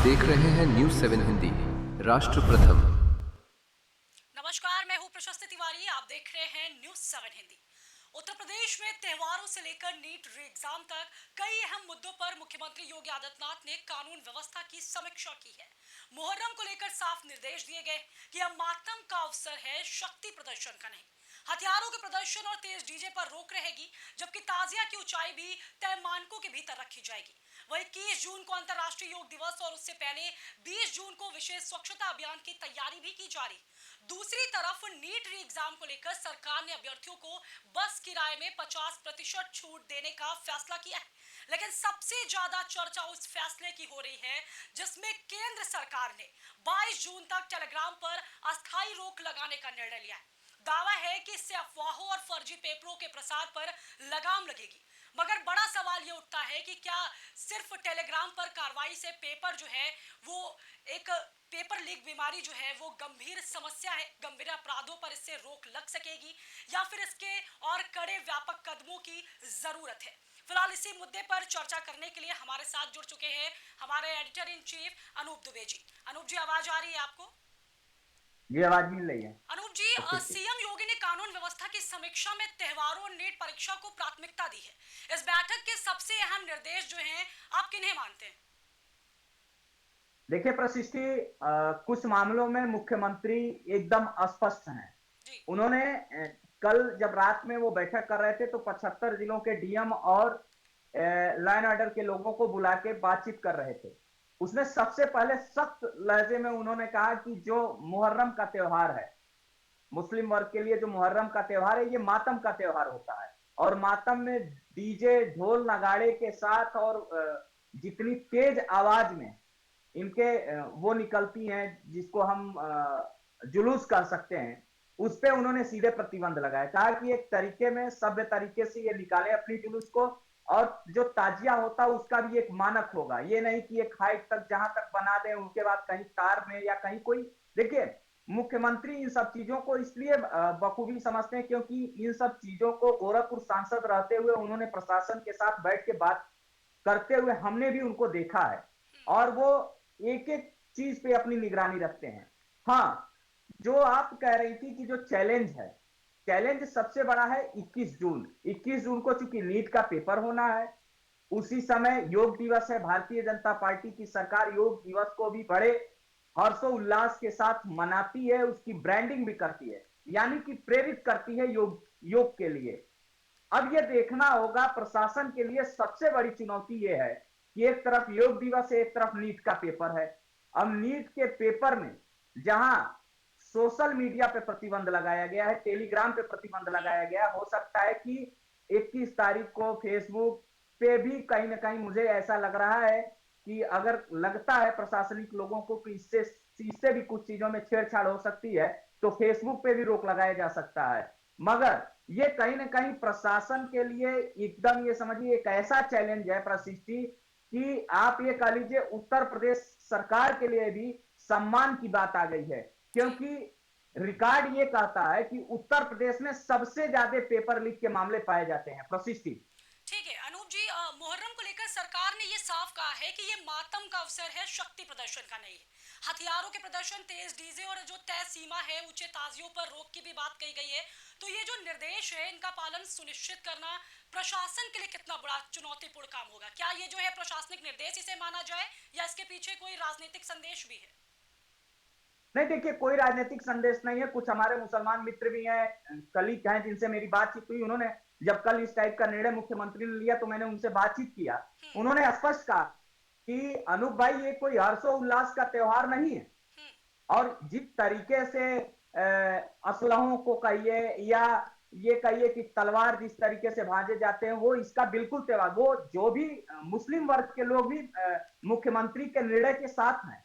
देख रहे हैं न्यूज 7 हिंदी, राष्ट्र प्रथम। नमस्कार, मैं हूं प्रशस्ति तिवारी। आप देख रहे हैं न्यूज 7 हिंदी। उत्तर प्रदेश में त्योहारों से लेकर नीट री एग्जाम तक कई अहम मुद्दों पर मुख्यमंत्री योगी आदित्यनाथ ने कानून व्यवस्था की समीक्षा की है। मुहर्रम को लेकर साफ निर्देश दिए गए कि अब मातम का अवसर है, शक्ति प्रदर्शन का नहीं। हथियारों के प्रदर्शन और तेज डीजे पर रोक रहेगी, जबकि ताजिया की ऊंचाई भी तय मानकों के भीतर रखी जाएगी। वहीं 21 जून को अंतर्राष्ट्रीय योग दिवस और उससे पहले 20 जून को विशेष स्वच्छता अभियान की तैयारी भी की जा रही। दूसरी तरफ नीट री एग्जाम को लेकर सरकार ने अभ्यर्थियों को बस किराए में 50% छूट देने का फैसला किया है। लेकिन सबसे ज्यादा चर्चा उस फैसले की हो रही है जिसमें केंद्र सरकार ने 22 जून तक टेलीग्राम पर अस्थायी रोक लगाने का निर्णय लिया है। दावा है कि इससे अफवाहों और फर्जी पेपरों के प्रसार पर लगाम लगेगी। मगर बड़ा सवाल ये उठता है कि क्या सिर्फ टेलीग्राम पर कार्रवाई से पेपर जो है वो एक पेपर लीक बीमारी जो है वो गंभीर समस्या है, गंभीर अपराधों पर इससे रोक लग सकेगी या फिर इसके और कड़े व्यापक कदमों की जरूरत है। फिलहाल इसी मुद्दे पर चर्चा करने के लिए हमारे साथ जुड़ चुके हैं हमारे editor in chief Anup Dubey ji. Anup ji, आवाज आ रही है आपको? ये आवाज मिल रही है। अनूप जी, सीएम योगी ने कानून व्यवस्था की समीक्षा में त्योहारों और नीट परीक्षा को प्राथमिकता दी है। इस बैठक के सबसे अहम निर्देश जो हैं, आप किन्हें मानते हैं? देखिए प्रशिष्टि, कुछ मामलों में मुख्यमंत्री एकदम अस्पष्ट हैं। उन्होंने कल जब रात में वो बैठक कर रहे थे तो 75 जिलों के डीएम और लॉ एंड ऑर्डर के लोगों को बुला के बातचीत कर रहे थे। उसमें सबसे पहले सख्त लहजे में उन्होंने कहा कि जो मुहर्रम का त्योहार है, मुस्लिम वर्ग के लिए जो मुहर्रम का त्योहार है, ये मातम का त्योहार होता है और मातम में डीजे ढोल नगाड़े के साथ और जितनी तेज आवाज में इनके वो निकलती हैं जिसको हम जुलूस कर सकते हैं, उस पे उन्होंने सीधे प्रतिबंध लगाया। कहा कि एक तरीके में सभ्य तरीके से ये निकाले अपनी जुलूस को, और जो ताजिया होता है उसका भी एक मानक होगा। ये नहीं कि एक हाइट तक जहां तक बना दें, उसके बाद कहीं तार में या कहीं कोई। देखिए, मुख्यमंत्री इन सब चीजों को इसलिए बखूबी समझते हैं क्योंकि इन सब चीजों को गोरखपुर सांसद रहते हुए उन्होंने प्रशासन के साथ बैठ के बात करते हुए हमने भी उनको देखा है, और वो एक एक चीज पे अपनी निगरानी रखते हैं। हाँ, जो आप कह रही थी कि जो चैलेंज है, चैलेंज सबसे बड़ा है 21 जून। 21 जून को चूंकि नीट का पेपर होना है, उसी समय योग दिवस है। भारतीय जनता पार्टी की सरकार योग दिवस को भी बड़े हर्षोल्लास के साथ मनाती है, उसकी ब्रांडिंग भी करती है, यानी कि प्रेरित करती है योग के लिए। अब यह देखना होगा, प्रशासन के लिए सबसे बड़ी चुनौती यह है कि एक तरफ योग दिवस है, एक तरफ नीट का पेपर है। अब नीट के पेपर में जहां सोशल मीडिया पे प्रतिबंध लगाया गया है, टेलीग्राम पे प्रतिबंध लगाया गया, हो सकता है कि 21 तारीख को फेसबुक पे भी कहीं ना कहीं, मुझे ऐसा लग रहा है कि अगर लगता है प्रशासनिक लोगों को कि इससे भी कुछ चीजों में छेड़छाड़ हो सकती है, तो फेसबुक पे भी रोक लगाया जा सकता है। मगर ये कहीं ना कहीं प्रशासन के लिए एकदम, ये समझिए, एक ऐसा चैलेंज है प्रशिष्टि कि आप ये कह लीजिए उत्तर प्रदेश सरकार के लिए भी सम्मान की बात आ गई है, क्योंकि रिकॉर्ड ये कहता है कि उत्तर प्रदेश में सबसे ज्यादा पेपर लीक के मामले पाए जाते हैं। प्रशिष्टि, ठीक है अनूप जी, मुहर्रम को लेकर सरकार ने ये साफ कहा है कि ये मातम का अवसर है, शक्ति प्रदर्शन का नहीं है। हथियारों के प्रदर्शन, तेज डीजे और जो तय सीमा है, ऊंचे ताजियों पर रोक की भी बात कही गई है। तो ये जो निर्देश है, इनका पालन सुनिश्चित करना प्रशासन के लिए कितना बड़ा चुनौतीपूर्ण काम होगा? क्या ये जो है प्रशासनिक निर्देश इसे माना जाए या इसके पीछे कोई राजनीतिक संदेश भी है? नहीं, देखिए, कोई राजनीतिक संदेश नहीं है। कुछ हमारे मुसलमान मित्र भी हैं, कलीग हैं, जिनसे मेरी बातचीत हुई। उन्होंने जब कल इस टाइप का निर्णय मुख्यमंत्री ने लिया तो मैंने उनसे बातचीत किया। उन्होंने स्पष्ट कहा कि अनूप भाई, ये कोई हर्षोल्लास का त्योहार नहीं है, और जिस तरीके से असलहों को कहिए या ये कहिए कि तलवार जिस तरीके से भाजे जाते हैं, वो इसका बिल्कुल त्योहार, वो जो भी मुस्लिम वर्ग के लोग भी मुख्यमंत्री के निर्णय के साथ हैं।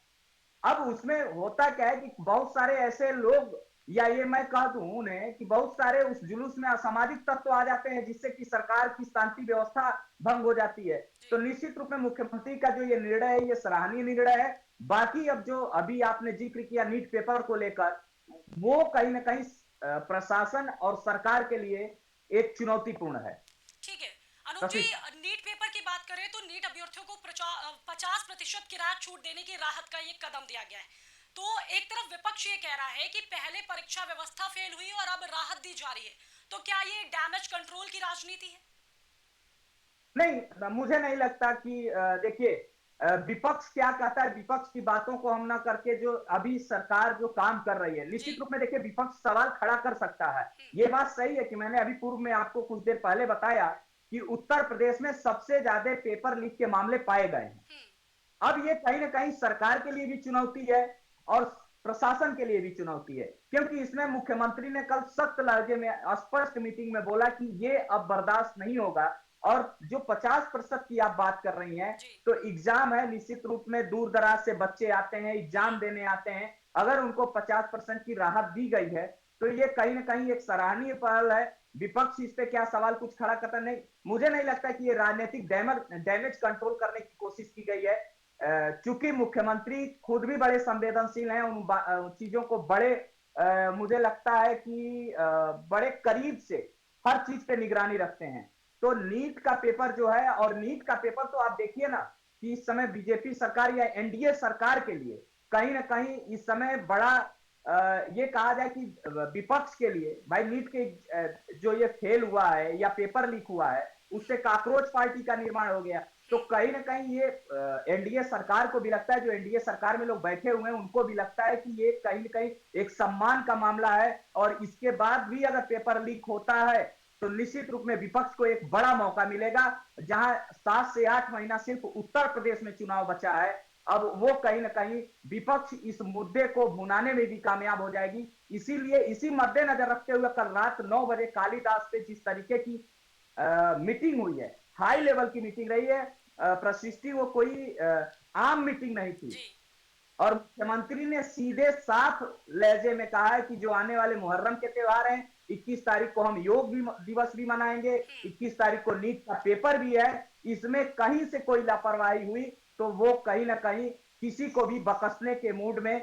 अब उसमें होता क्या है कि बहुत सारे ऐसे लोग, या ये मैं कह दूं उन्हें कि बहुत सारे उस जुलूस में असामाजिक तत्व आ जाते हैं, जिससे कि सरकार की शांति व्यवस्था भंग हो जाती है। तो निश्चित रूप में मुख्यमंत्री का जो ये निर्णय है, ये सराहनीय निर्णय है। बाकी अब जो अभी आपने जिक्र किया नीट पेपर को लेकर, वो कहीं ना कहीं प्रशासन और सरकार के लिए एक चुनौतीपूर्ण है। ठीक है अनूप जी, नीट पेपर की बात करें तो नीट अभ्यर्थियों को 50% किराया छूट देने की राहत का ये कदम दिया गया है। तो एक तरफ विपक्ष ये कह रहा है कि पहले परीक्षा व्यवस्था फेल हुई और अब राहत दी जा रही है, तो क्या ये डैमेज कंट्रोल की राजनीति है? नहीं, मुझे नहीं लगता कि देखिए, विपक्ष क्या कहता है, विपक्ष की बातों को हम ना करके जो अभी सरकार जो काम कर रही है, निश्चित रूप में देखिए विपक्ष सवाल खड़ा कर सकता है। ये बात सही है कि मैंने अभी पूर्व में आपको कुछ देर पहले बताया कि उत्तर प्रदेश में सबसे ज्यादा पेपर लीक के मामले पाए गए हैं। अब ये कहीं ना कहीं सरकार के लिए भी चुनौती है और प्रशासन के लिए भी चुनौती है, क्योंकि इसमें मुख्यमंत्री ने कल सख्त लहजे में स्पष्ट मीटिंग में बोला कि ये अब बर्दाश्त नहीं होगा। और जो 50% की आप बात कर रही हैं, तो एग्जाम है, निश्चित रूप में दूर दराज से बच्चे आते हैं, एग्जाम देने आते हैं। अगर उनको 50% की राहत दी गई है तो ये कहीं ना कहीं एक सराहनीय पहल है। विपक्ष इस पे क्या सवाल कुछ खड़ा करता नहीं, मुझे नहीं लगता कि ये राजनीतिक डैमेज कंट्रोल करने की कोशिश की गई है। चूंकि मुख्यमंत्री खुद भी बड़े संवेदनशील हैं, उन चीजों को बड़े मुझे लगता है कि बड़े करीब से हर चीज पे निगरानी रखते हैं। तो नीट का पेपर जो है, और नीट का पेपर तो आप देखिए ना कि इस समय बीजेपी सरकार या एनडीए सरकार के लिए कहीं ना कहीं इस समय बड़ा ये कहा जाए कि विपक्ष के लिए भाई नीट के जो ये फेल हुआ है या पेपर लीक हुआ है, उससे काकरोच पार्टी का निर्माण हो गया। तो कहीं ना कहीं ये एनडीए सरकार को भी लगता है, जो एनडीए सरकार में लोग बैठे हुए हैं उनको भी लगता है कि ये कहीं ना कहीं एक सम्मान का मामला है। और इसके बाद भी अगर पेपर लीक होता है तो निश्चित रूप में विपक्ष को एक बड़ा मौका मिलेगा। जहां 7 से 8 महीना सिर्फ उत्तर प्रदेश में चुनाव बचा है, अब वो कहीं ना कहीं विपक्ष इस मुद्दे को भुनाने में भी कामयाब हो जाएगी। इसीलिए इसी मद्देनजर रखते हुए कल रात 9 बजे कालीदास पे जिस तरीके की मीटिंग हुई है, हाई लेवल की मीटिंग रही है, प्रशिष्टि वो कोई आम मीटिंग नहीं थी। और मुख्यमंत्री ने सीधे साफ लहजे में कहा है कि जो आने वाले मुहर्रम के त्योहार हैं, 21 तारीख को हम योग दिवस भी मनाएंगे, 21 तारीख को नीट का पेपर भी है। इसमें कहीं से कोई लापरवाही हुई तो वो कहीं ना कहीं किसी को भी बकसने के मूड में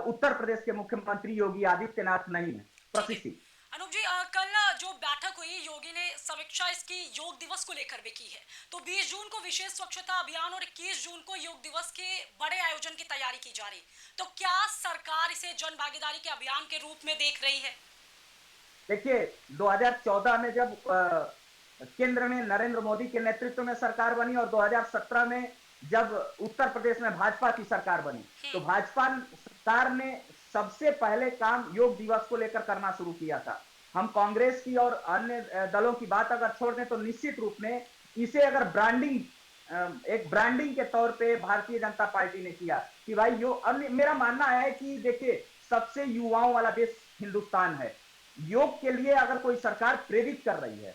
उत्तर प्रदेश के मुख्यमंत्री योगी आदित्यनाथ नहीं है। प्रशिक्षित अनूप जी, कल जो बैठक हुई, योगी ने समीक्षा इसकी योग दिवस को लेकर भी की है। तो 20 जून को विशेष स्वच्छता अभियान और 21 जून को योग दिवस के बड़े आयोजन की तैयारी की जा रही, तो क्या सरकार इसे जन भागीदारी के अभियान के रूप में देख रही है? देखिए, 2014 में जब केंद्र में नरेंद्र मोदी के नेतृत्व में सरकार बनी और 2017 में जब उत्तर प्रदेश में भाजपा की सरकार बनी, तो भाजपा सरकार ने सबसे पहले काम योग दिवस को लेकर करना शुरू किया था। हम कांग्रेस की और अन्य दलों की बात अगर छोड़ दें तो निश्चित रूप में इसे अगर एक ब्रांडिंग के तौर पे भारतीय जनता पार्टी ने किया कि भाई मेरा मानना है कि देखिए, सबसे युवाओं वाला देश हिंदुस्तान है। योग के लिए अगर कोई सरकार प्रेरित कर रही है,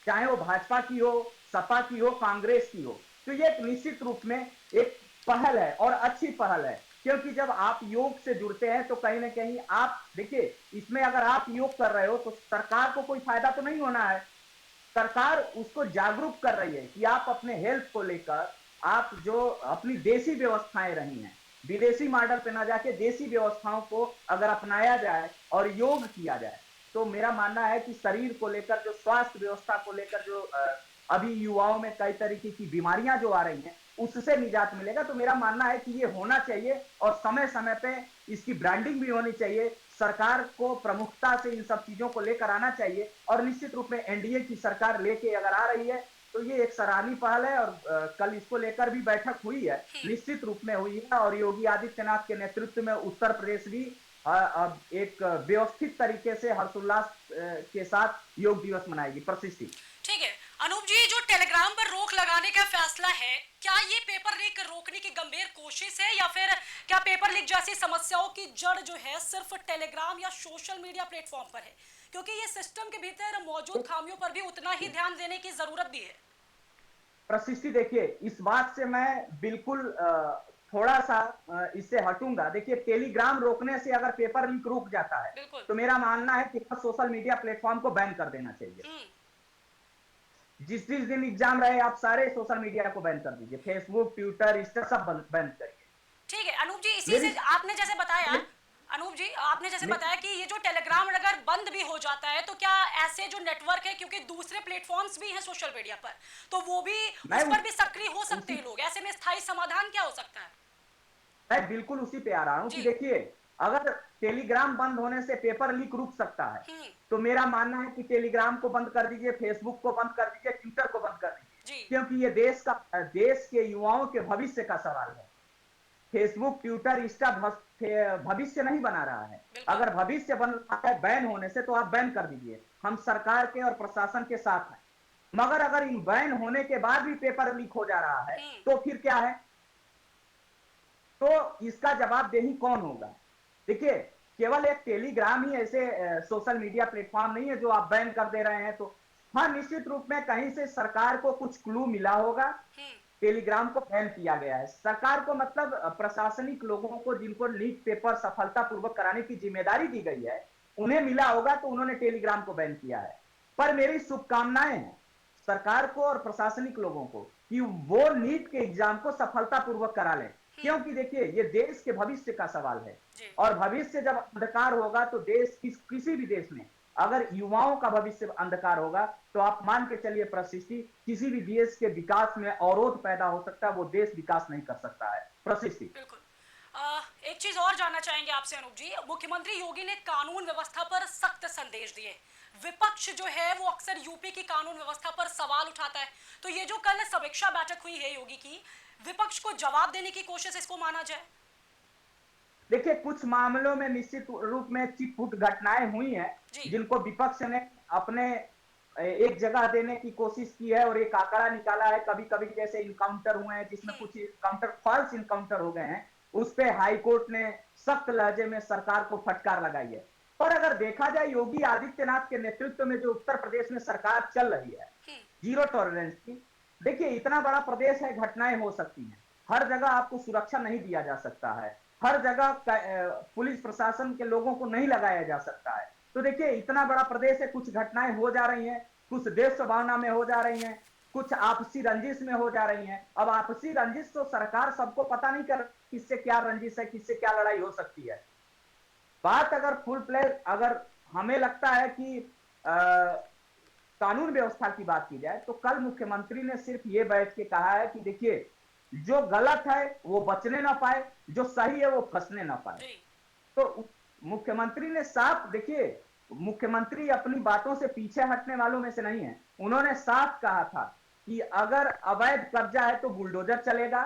चाहे वो भाजपा की हो, सपा की हो, कांग्रेस की हो, तो ये निश्चित रूप में एक पहल है और अच्छी पहल है। क्योंकि जब आप योग से जुड़ते हैं तो कहीं ना कहीं आप देखिए, इसमें अगर आप योग कर रहे हो तो सरकार को कोई फायदा तो नहीं होना है। सरकार उसको जागरूक कर रही है कि आप अपने हेल्थ को लेकर आप जो अपनी देसी व्यवस्थाएं रही हैं, विदेशी मॉडल पे ना जाके देसी व्यवस्थाओं को अगर अपनाया जाए और योग किया जाए, तो मेरा मानना है कि शरीर को लेकर, जो स्वास्थ्य व्यवस्था को लेकर जो अभी युवाओं में कई तरीके की बीमारियां जो आ रही हैं, उससे निजात मिलेगा। तो मेरा मानना है कि ये होना चाहिए और समय समय पे इसकी ब्रांडिंग भी होनी चाहिए। सरकार को प्रमुखता से इन सब चीजों को लेकर आना चाहिए और निश्चित रूप में एनडीए की सरकार लेके अगर आ रही है तो ये एक सराहनीय पहल है। और कल इसको लेकर भी बैठक हुई है, निश्चित रूप में हुई है। और योगी आदित्यनाथ के नेतृत्व में उत्तर प्रदेश भी अब एक व्यवस्थित तरीके से हर्षोल्लास के साथ योग दिवस मनाएगी। प्रशिक्षित ठीक है अनूप जी, जो टेलीग्राम पर रोक लगाने का फैसला है, क्या ये पेपर लीक रोकने की गंभीर कोशिश है या फिर क्या पेपर लीक जैसी समस्याओं की जड़ जो है सिर्फ टेलीग्राम या सोशल मीडिया प्लेटफॉर्म पर है? क्योंकि ये सिस्टम के भीतर मौजूद खामियों पर भी उतना ही ध्यान देने की जरूरत भी है। प्रशिष्टि, देखिए, इस बात से मैं बिल्कुल थोड़ा सा इससे हटूंगा। देखिए, टेलीग्राम रोकने से अगर पेपर लीक रुक जाता है तो मेरा मानना है कि सोशल मीडिया प्लेटफॉर्म को बैन कर देना चाहिए। जिस दिन एग्जाम रहे आप सारे सोशल मीडिया को बैन कर दीजिए, फेसबुक, ट्विटर, इंस्टा सब बैन करिए। ठीक है अनूप जी, इसी से आपने जैसे बताया अनूप जी, आपने जैसे बताया कि ये जो टेलीग्राम अगर बंद भी हो जाता है तो क्या ऐसे जो नेटवर्क है, क्योंकि दूसरे प्लेटफॉर्म्स भी हैं सोशल मीडिया पर, तो वो भी मैं उस पर भी सक्रिय हो सकते उसी हैं लोग, ऐसे में स्थायी समाधान क्या हो सकता है? मैं बिल्कुल उसी पे आ रहा हूं जी। कि देखिए, अगर टेलीग्राम बंद होने से पेपर लीक रुक सकता है, हम्म। तो मेरा मानना है कि टेलीग्राम को बंद कर दीजिए, फेसबुक को बंद कर दीजिए, ट्विटर को बंद कर दीजिए, जी। क्योंकि ये देश के युवाओं के भविष्य का सवाल है। फेसबुक, ट्विटर, इंस्टा भविष्य नहीं बना रहा है। बिल्कुल। अगर भविष्य बन रहा है बैन होने से, तो आप बैन कर दीजिए, हम सरकार के और प्रशासन के साथ हैं। मगर अगर इन बैन होने के बाद भी पेपर लीक हो जा रहा है, तो फिर क्या है? तो इसका जवाबदेही कौन होगा? देखिए, केवल एक टेलीग्राम ही ऐसे सोशल मीडिया प्लेटफॉर्म नहीं है जो आप बैन कर दे रहे हैं। तो हाँ, निश्चित रूप में कहीं से सरकार को कुछ क्लू मिला होगा, टेलीग्राम को बैन किया गया है। सरकार को मतलब प्रशासनिक लोगों को, जिनको लीक पेपर सफलतापूर्वक कराने की जिम्मेदारी दी गई है, उन्हें मिला होगा, तो उन्होंने टेलीग्राम को बैन किया है। पर मेरी शुभकामनाएं हैं सरकार को और प्रशासनिक लोगों को कि वो नीट के एग्जाम को सफलतापूर्वक करा लें, क्योंकि देखिए, ये देश के भविष्य का सवाल है। और भविष्य जब अंधकार होगा, तो देश किसी भी देश में अगर युवाओं का भविष्य अंधकार होगा, तो आप मान के चलिए प्रशिष्टि, किसी भी देश के विकास में अवरोध पैदा हो सकता है, वो देश विकास नहीं कर सकता है। प्रशिष्टि, बिल्कुल। एक चीज और जानना चाहेंगे आपसे अनूप जी, मुख्यमंत्री योगी ने कानून व्यवस्था पर सख्त संदेश दिए। विपक्ष जो है वो अक्सर यूपी की कानून व्यवस्था पर सवाल उठाता है, तो ये जो कल समीक्षा बैठक हुई है योगी की, विपक्ष को जवाब देने की कोशिश इसको माना जाए? देखिए, कुछ मामलों में निश्चित रूप में चिटपुट घटनाएं हुई हैं, जिनको विपक्ष ने अपने एक जगह देने की कोशिश की है और एक आंकड़ा निकाला है। कभी कभी जैसे इनकाउंटर हुए हैं, जिसमें कुछ इनकाउंटर फॉल्स इनकाउंटर हो गए हैं, उस पे हाई कोर्ट ने सख्त लहजे में सरकार को फटकार लगाई है। पर अगर देखा जाए, योगी आदित्यनाथ के नेतृत्व में जो उत्तर प्रदेश में सरकार चल रही है, जीरो टॉलरेंस की, देखिए, इतना बड़ा प्रदेश है, घटनाएं हो सकती हैं। हर जगह आपको सुरक्षा नहीं दिया जा सकता है, हर जगह पुलिस प्रशासन के लोगों को नहीं लगाया जा सकता है। तो देखिए, इतना बड़ा प्रदेश है, कुछ घटनाएं हो जा रही हैं, कुछ देश सभावना में हो जा रही हैं, कुछ आपसी रंजिश में हो जा रही हैं। अब आपसी रंजिश तो सरकार सबको पता नहीं कर किससे क्या रंजिश है, किससे क्या लड़ाई हो सकती है। बात अगर फुल प्ले, अगर हमें लगता है कि कानून व्यवस्था की बात की जाए, तो कल मुख्यमंत्री ने सिर्फ ये बैठ के कहा है कि देखिए, जो गलत है वो बचने ना पाए, जो सही है वो फंसने ना पाए। तो मुख्यमंत्री ने साफ, देखिए, मुख्यमंत्री अपनी बातों से पीछे हटने वालों में से नहीं है। उन्होंने साफ कहा था कि अगर अवैध कब्जा है तो बुलडोजर चलेगा,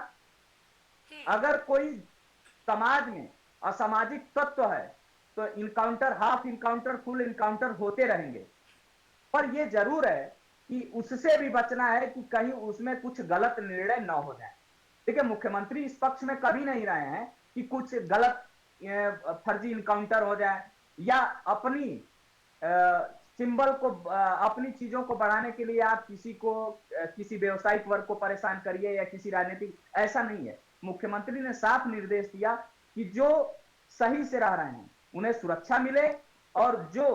अगर कोई समाज में असामाजिक तत्व है तो encounter, half encounter, full encounter होते रहेंगे। पर यह जरूर है कि उससे भी बचना है कि कहीं उसमें कुछ गलत निर्णय न हो जाए। देखिए, मुख्यमंत्री इस पक्ष में कभी नहीं रहे हैं कि कुछ गलत फर्जी इनकाउंटर हो जाए, या अपनी सिंबल को, अपनी चीजों को बढ़ाने के लिए आप किसी व्यवसायिक वर्ग को परेशान करिए, या किसी राजनीतिक, ऐसा नहीं है। मुख्यमंत्री ने साफ निर्देश दिया कि जो सही से रह रहे हैं उन्हें सुरक्षा मिले, और जो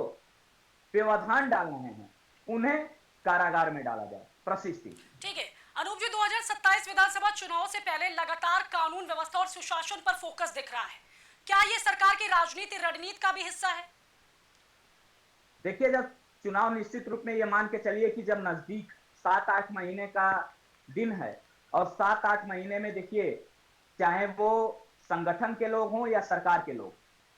व्यवधान डाल रहे हैं उन्हें कारागार में डाला जाए। प्रशिष्टि, ठीक है। अनूप जी, 2027 विधानसभा चुनाव से पहले लगातार कानून व्यवस्था और सुशासन पर फोकस दिख रहा है, क्या ये सरकार की राजनीति रणनीति का भी हिस्सा है? देखिए, जब चुनाव, निश्चित रूप में ये मान के चलिए कि जब नजदीक 7-8 महीने का दिन है, और 7-8 महीने में देखिए, चाहे वो संगठन के लोग हों या सरकार के लोग,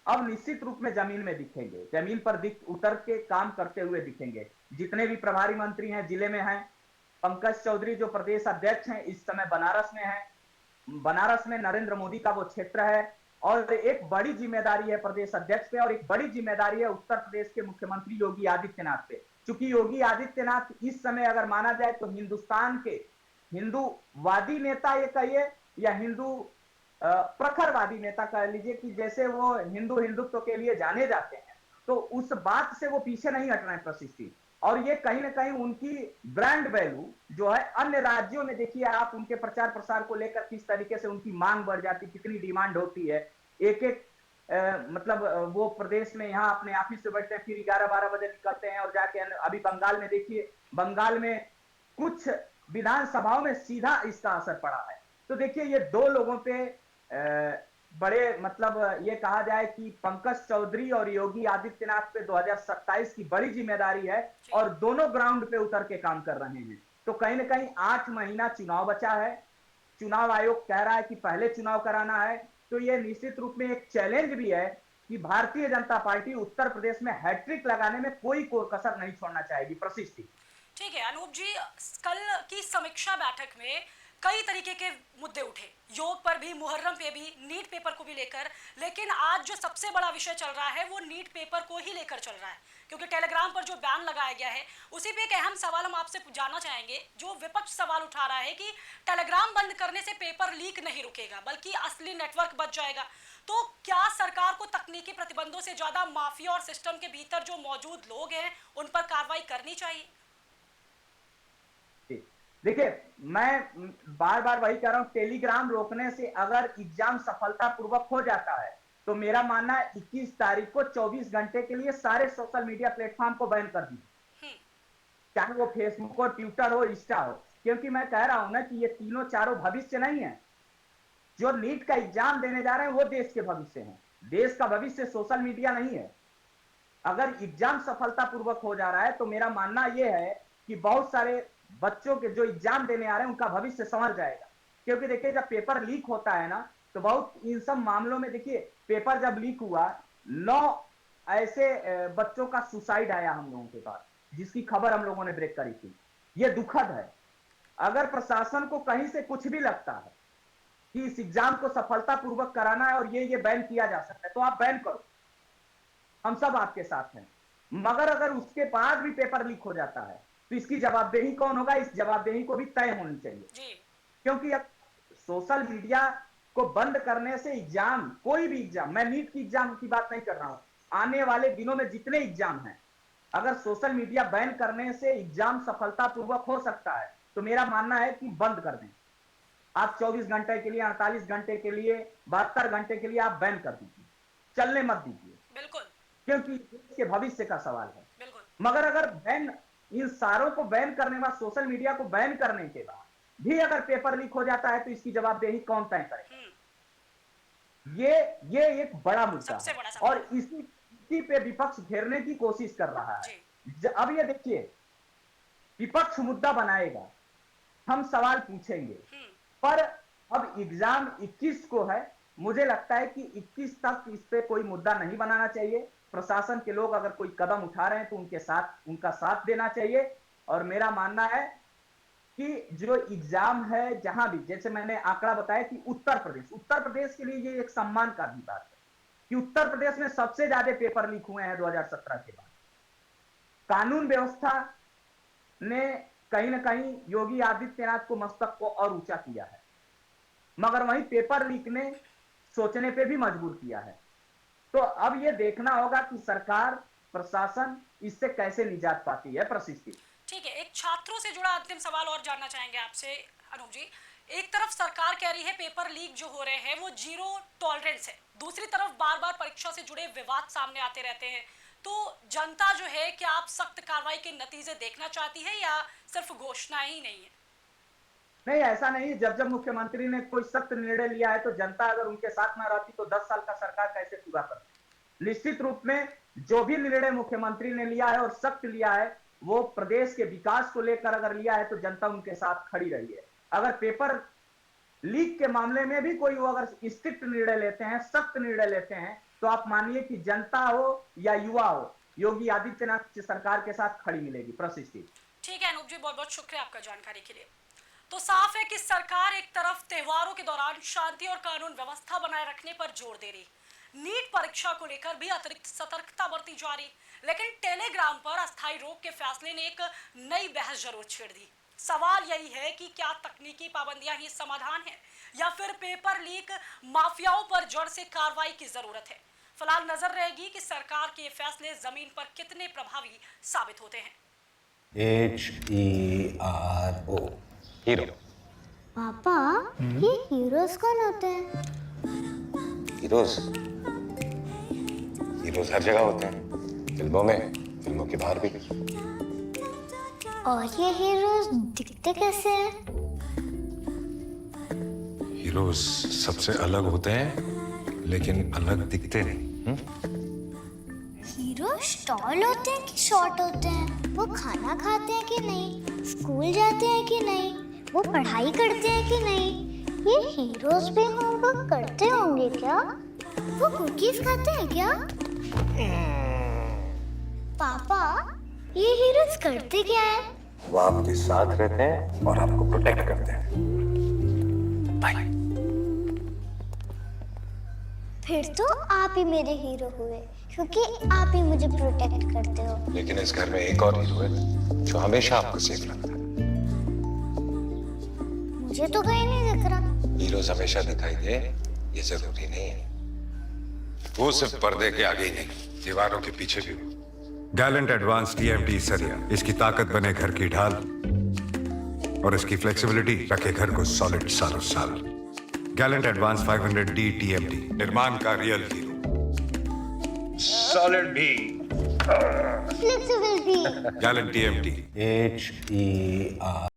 अब निश्चित रूप में जमीन में दिखेंगे, जमीन पर उतर के काम करते हुए दिखेंगे। जितने भी प्रभारी मंत्री हैं जिले में हैं, पंकज चौधरी जो प्रदेश अध्यक्ष हैं इस समय बनारस में हैं, बनारस में नरेंद्र मोदी का वो क्षेत्र है, और एक बड़ी जिम्मेदारी है प्रदेश अध्यक्ष पे, और एक बड़ी जिम्मेदारी है उत्तर प्रदेश के मुख्यमंत्री योगी आदित्यनाथ पे। क्योंकि योगी आदित्यनाथ इस समय अगर माना जाए तो हिंदुस्तान के हिंदूवादी नेता ये कहिए, या हिंदू प्रखरवादी नेता कह लीजिए, कि जैसे वो हिंदुत्व के लिए जाने जाते हैं, तो उस बात से वो पीछे नहीं हट रहे हैं प्रशिष्टि। और ये कहीं ना कहीं उनकी ब्रांड वैल्यू जो है, अन्य राज्यों में देखिए आप उनके प्रचार प्रसार को लेकर किस तरीके से उनकी मांग बढ़ जाती, कितनी डिमांड होती है। एक एक मतलब वो प्रदेश में यहाँ अपने ऑफिस से बैठते हैं, फिर 11-12 बजे निकलते हैं और जाके, अभी बंगाल में देखिए, बंगाल में कुछ विधानसभाओं में सीधा इसका असर पड़ा है। तो देखिए, ये दो लोगों पे बड़े मतलब ये कहा जाए कि पंकज चौधरी और योगी आदित्यनाथ पे 2027 की बड़ी जिम्मेदारी है और दोनों ग्राउंड पे उतर के काम कर रहे हैं। तो कहीं ना कहीं 8 महीना चुनाव बचा है, चुनाव आयोग कह रहा है कि पहले चुनाव कराना है, तो ये निश्चित रूप में एक चैलेंज भी है कि भारतीय जनता पार्टी उत्तर प्रदेश में हैट्रिक लगाने में कोई कसर नहीं छोड़ना चाहेगी। प्रशिष्टि ठीक है अनूप जी, कल की समीक्षा बैठक में कई तरीके के मुद्दे उठे, योग पर भी, मुहर्रम पे भी, नीट पेपर को भी लेकर, लेकिन आज जो सबसे बड़ा विषय चल रहा है वो नीट पेपर को ही लेकर चल रहा है, क्योंकि टेलीग्राम पर जो बैन लगाया गया है उसी पे एक अहम सवाल हम आपसे जानना चाहेंगे। जो विपक्ष सवाल उठा रहा है कि टेलीग्राम बंद करने से पेपर लीक नहीं रुकेगा बल्कि असली नेटवर्क बच जाएगा, तो क्या सरकार को तकनीकी प्रतिबंधों से ज्यादा माफिया और सिस्टम के भीतर जो मौजूद लोग हैं उन पर कार्रवाई करनी चाहिए? देखिए, मैं बार बार वही कह रहा हूं, टेलीग्राम रोकने से अगर एग्जाम सफलतापूर्वक हो जाता है तो मेरा मानना है 21 तारीख को 24 घंटे के लिए सारे सोशल मीडिया प्लेटफॉर्म को बैन कर दीजिए, चाहे वो फेसबुक हो, ट्विटर हो, इंस्टा हो, क्योंकि मैं कह रहा हूं ना कि ये तीनों चारों भविष्य नहीं है। जो नीट का एग्जाम देने जा रहे हैं वो देश के भविष्य हैं, देश का भविष्य सोशल मीडिया नहीं है। अगर एग्जाम सफलतापूर्वक हो जा रहा है तो मेरा मानना यह है कि बहुत सारे बच्चों के जो एग्जाम देने आ रहे हैं उनका भविष्य संवर जाएगा। क्योंकि देखिए, जब पेपर लीक होता है ना तो बहुत इन सब मामलों में देखिए, पेपर जब लीक हुआ 9 ऐसे बच्चों का सुसाइड आया हम लोगों के पास, जिसकी खबर हम लोगों ने ब्रेक करी थी। ये दुखद है। अगर प्रशासन को कहीं से कुछ भी लगता है कि इस एग्जाम को सफलतापूर्वक कराना है और ये बैन किया जा सकता है तो आप बैन करो, हम सब आपके साथ हैं। मगर अगर उसके बाद भी पेपर लीक हो जाता है तो इसकी जवाबदेही कौन होगा? इस जवाबदेही को भी तय होनी चाहिए, क्योंकि अब सोशल मीडिया को बंद करने से एग्जाम, कोई भी एग्जाम, मैं नीट की एग्जाम की बात नहीं कर रहा हूं, आने वाले दिनों में जितने एग्जाम हैं, अगर सोशल मीडिया बैन करने से एग्जाम सफलतापूर्वक हो सकता है तो मेरा मानना है कि बंद कर दें। आप 24 घंटे के लिए, 48 घंटे के लिए, 72 घंटे के लिए आप बैन कर दीजिए, चलने मत दीजिए, बिल्कुल, क्योंकि इसके भविष्य का सवाल है। बिल्कुल। मगर अगर बैन, इन सारों को बैन करने के बाद, सोशल मीडिया को बैन करने के बाद भी अगर पेपर लीक हो जाता है तो इसकी जवाबदेही कौन तय करेगा? ये एक बड़ा मुद्दा है और इसी पे विपक्ष घेरने की कोशिश कर रहा है। अब ये देखिए, विपक्ष मुद्दा बनाएगा, हम सवाल पूछेंगे, पर अब एग्जाम 21 को है, मुझे लगता है कि 21 तक इस पे कोई मुद्दा नहीं बनाना चाहिए। प्रशासन के लोग अगर कोई कदम उठा रहे हैं तो उनका साथ देना चाहिए। और मेरा मानना है कि जो एग्जाम है जहां भी, जैसे मैंने आंकड़ा बताया कि उत्तर प्रदेश के लिए ये एक सम्मान का भी बात है कि उत्तर प्रदेश में सबसे ज्यादा पेपर लीक हुए हैं 2017 के बाद। कानून व्यवस्था ने कहीं ना कहीं योगी आदित्यनाथ को मस्तक को और ऊंचा किया है, मगर वहीं पेपर लीक ने सोचने पे भी मजबूर किया है। तो अब ये देखना होगा कि सरकार, प्रशासन इससे कैसे निजात पाती है। प्रशिक्षित, ठीक है, एक छात्रों से जुड़ा अंतिम सवाल और जानना चाहेंगे आपसे अनूप जी। एक तरफ सरकार कह रही है पेपर लीक जो हो रहे हैं वो जीरो टॉलरेंस है, दूसरी तरफ बार बार परीक्षा से जुड़े विवाद सामने आते रहते हैं, तो जनता जो है, क्या आप सख्त कार्रवाई के नतीजे देखना चाहती है या सिर्फ घोषणाएं ही नहीं है? नहीं, ऐसा नहीं। जब मुख्यमंत्री ने कोई सख्त निर्णय लिया है तो जनता अगर उनके साथ ना रहती तो 10 साल का सरकार कैसे पूरा करती? निश्चित रूप में जो भी निर्णय मुख्यमंत्री ने लिया है और सख्त लिया है, वो प्रदेश के विकास को लेकर अगर लिया है तो जनता उनके साथ खड़ी रही है। अगर पेपर लीक के मामले में भी कोई अगर स्ट्रिक्ट निर्णय लेते हैं, सख्त निर्णय लेते हैं, तो आप मानिए कि जनता हो या युवा हो, योगी आदित्यनाथ की सरकार के साथ खड़ी मिलेगी। प्रशिक्षित, ठीक है अनूप जी, बहुत बहुत शुक्रिया आपका जानकारी के लिए। तो साफ है कि सरकार एक तरफ त्योहारों के दौरान शांति और कानून व्यवस्था बनाए रखने पर जोर दे रही, नीट परीक्षा को लेकर भी अतिरिक्त सतर्कता बरती जा रही, लेकिन टेलीग्राम पर अस्थायी रोक के फैसले ने एक नई बहस जरूर छेड़ दी। सवाल यही है कि क्या तकनीकी पाबंदियां ही समाधान है या फिर पेपर लीक माफियाओं पर जड़ से कार्रवाई की जरूरत है। फिलहाल नजर रहेगी कि सरकार के फैसले जमीन पर कितने प्रभावी साबित होते हैं। HERO, hero. पापा, ये हीरोज कौन होते हैं? हीरोज हर जगह होते हैं, फिल्मों में, फिल्मों के बाहर भी। और ये हीरोज दिखते कैसे हैं? हीरोज सबसे अलग होते हैं लेकिन अलग दिखते नहीं। हीरो स्टॉल होते हैं कि शॉर्ट होते हैं? वो खाना खाते हैं कि नहीं? स्कूल जाते हैं कि नहीं? वो पढ़ाई करते हैं कि नहीं? ये हीरोज भी होमवर्क करते होंगे क्या? वो कुकीज खाते हैं क्या? पापा, ये हीरोज करते क्या है? वो आपके साथ रहते हैं और आपको प्रोटेक्ट करते हैं। बाय। फिर तो आप ही मेरे हीरो हुए, क्योंकि आप ही मुझे प्रोटेक्ट करते हो। लेकिन इस घर में एक और हीरो है जो हमेशा आपको सेफ रखता है। मुझे तो कहीं नहीं दिख रहा। हीरोज हमेशा दिखाई दे ये जरूरी नहीं है। वो सिर्फ पर्दे के आगे ही नहीं, दीवारों के पीछे भी हो। गैलेंट एडवांस टीएमटी सरिया, इसकी ताकत बने घर की ढाल और इसकी फ्लेक्सिबिलिटी रखे घर को सॉलिड सालों साल। गैलेंट एडवांस 500D टीएमटी, निर्माण का रियल हीरो। सॉलिड भी। फ्लेक्सिबिलिटी। Gallant TMT. HER